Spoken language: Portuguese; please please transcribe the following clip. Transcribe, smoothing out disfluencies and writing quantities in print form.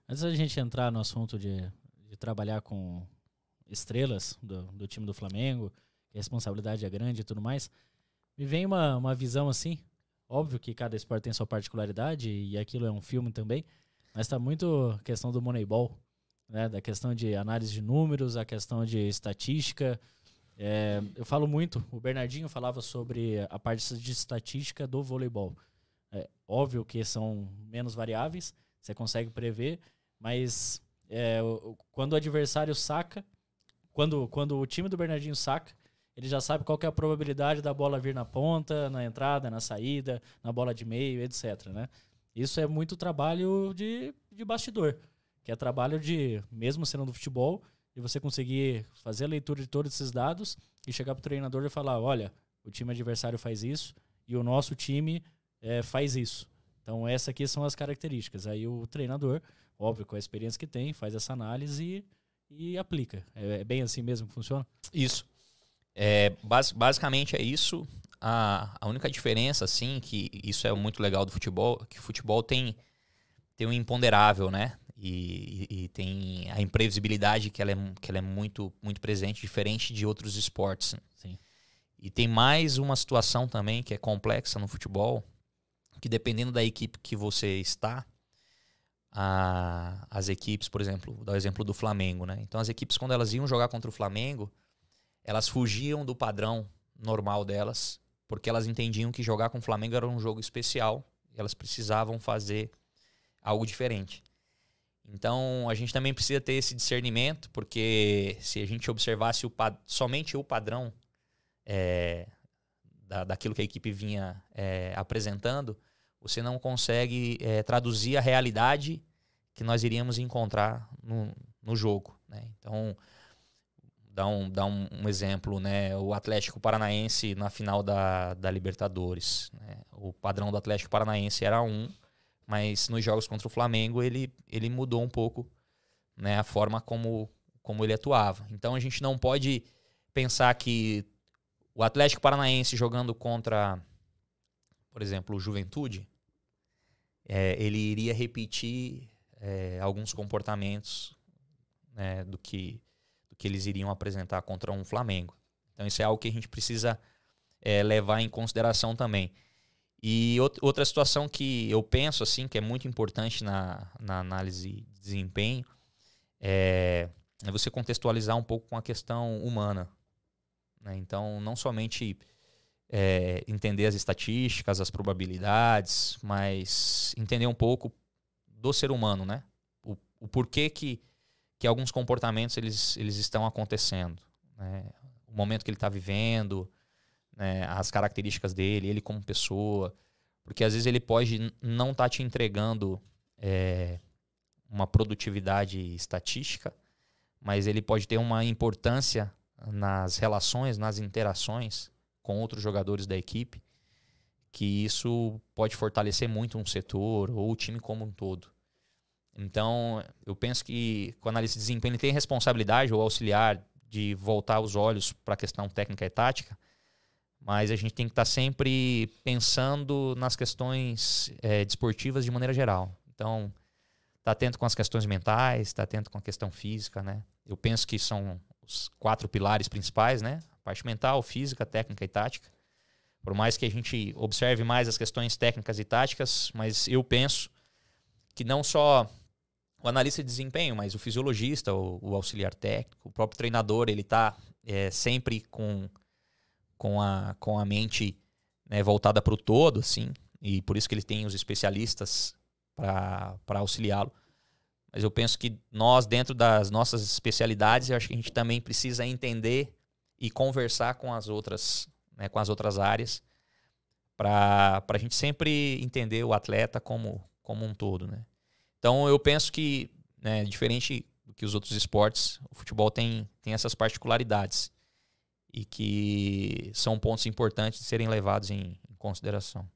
Antes da gente entrar no assunto de trabalhar com estrelas do time do Flamengo, que a responsabilidade é grande e tudo mais, me vem uma visão assim, óbvio que cada esporte tem sua particularidade e aquilo é um filme também, mas tá muito a questão do Moneyball, né, da questão de análise de números, a questão de estatística. Eu falo muito, o Bernardinho falava sobre a parte de estatística do voleibol. Óbvio que são menos variáveis, você consegue prever, mas quando o adversário saca, quando o time do Bernardinho saca, ele já sabe qual que é a probabilidade da bola vir na ponta, na entrada, na saída, na bola de meio, etc. Né? Isso é muito trabalho de bastidor, que é trabalho de, mesmo sendo do futebol, de você conseguir fazer a leitura de todos esses dados e chegar para o treinador e falar, olha, o time adversário faz isso e o nosso time faz isso. Então essas aqui são as características. Aí o treinador, óbvio, com a experiência que tem, faz essa análise e aplica. É bem assim mesmo que funciona? Isso. Basicamente é isso. A única diferença, assim, que isso é muito legal do futebol, que o futebol tem um imponderável, né? E tem a imprevisibilidade que ela é muito, muito presente, diferente de outros esportes. Sim. E tem mais uma situação também que é complexa no futebol, que dependendo da equipe que você está, as equipes, por exemplo, vou dar o exemplo do Flamengo, né? Então as equipes, quando elas iam jogar contra o Flamengo, elas fugiam do padrão normal delas, porque elas entendiam que jogar com o Flamengo era um jogo especial e elas precisavam fazer algo diferente. Então a gente também precisa ter esse discernimento, porque se a gente observasse somente o padrão daquilo que a equipe vinha apresentando, você não consegue traduzir a realidade que nós iríamos encontrar no jogo, né? Então, dá um exemplo, né? O Atlético Paranaense na final da Libertadores, né? O padrão do Atlético Paranaense era mas nos jogos contra o Flamengo ele mudou um pouco, né, a forma como ele atuava. Então a gente não pode pensar que o Atlético Paranaense jogando contra, por exemplo, o Juventude, ele iria repetir alguns comportamentos, né, do que eles iriam apresentar contra um Flamengo. Então isso é algo que a gente precisa levar em consideração também. E outra situação que eu penso assim, que é muito importante na análise de desempenho é você contextualizar um pouco com a questão humana, né? Então, não somente entender as estatísticas, as probabilidades, mas entender um pouco do ser humano, né? O porquê que alguns comportamentos eles estão acontecendo, né? O momento que ele está vivendo, né? As características dele, ele como pessoa, porque às vezes ele pode não estar te entregando uma produtividade estatística, mas ele pode ter uma importância nas relações, nas interações com outros jogadores da equipe, que isso pode fortalecer muito um setor ou o time como um todo. Então, eu penso que com a análise de desempenho ele tem responsabilidade, ou auxiliar, de voltar os olhos para a questão técnica e tática, mas a gente tem que estar sempre pensando nas questões desportivas de maneira geral. Então, está atento com as questões mentais, está atento com a questão física, né? Eu penso que são os 4 pilares principais, né? A parte mental, física, técnica e tática. Por mais que a gente observe mais as questões técnicas e táticas, mas eu penso que não só o analista de desempenho, mas o fisiologista, o auxiliar técnico, o próprio treinador, ele está sempre com a mente, né, voltada para o todo, assim, e por isso que ele tem os especialistas para auxiliá-lo. Mas eu penso que nós, dentro das nossas especialidades, eu acho que a gente também precisa entender e conversar com as outras, né, com as outras áreas, para a gente sempre entender o atleta como um todo, né? Então eu penso que, né, diferente do que os outros esportes, o futebol tem essas particularidades e que são pontos importantes de serem levados em consideração.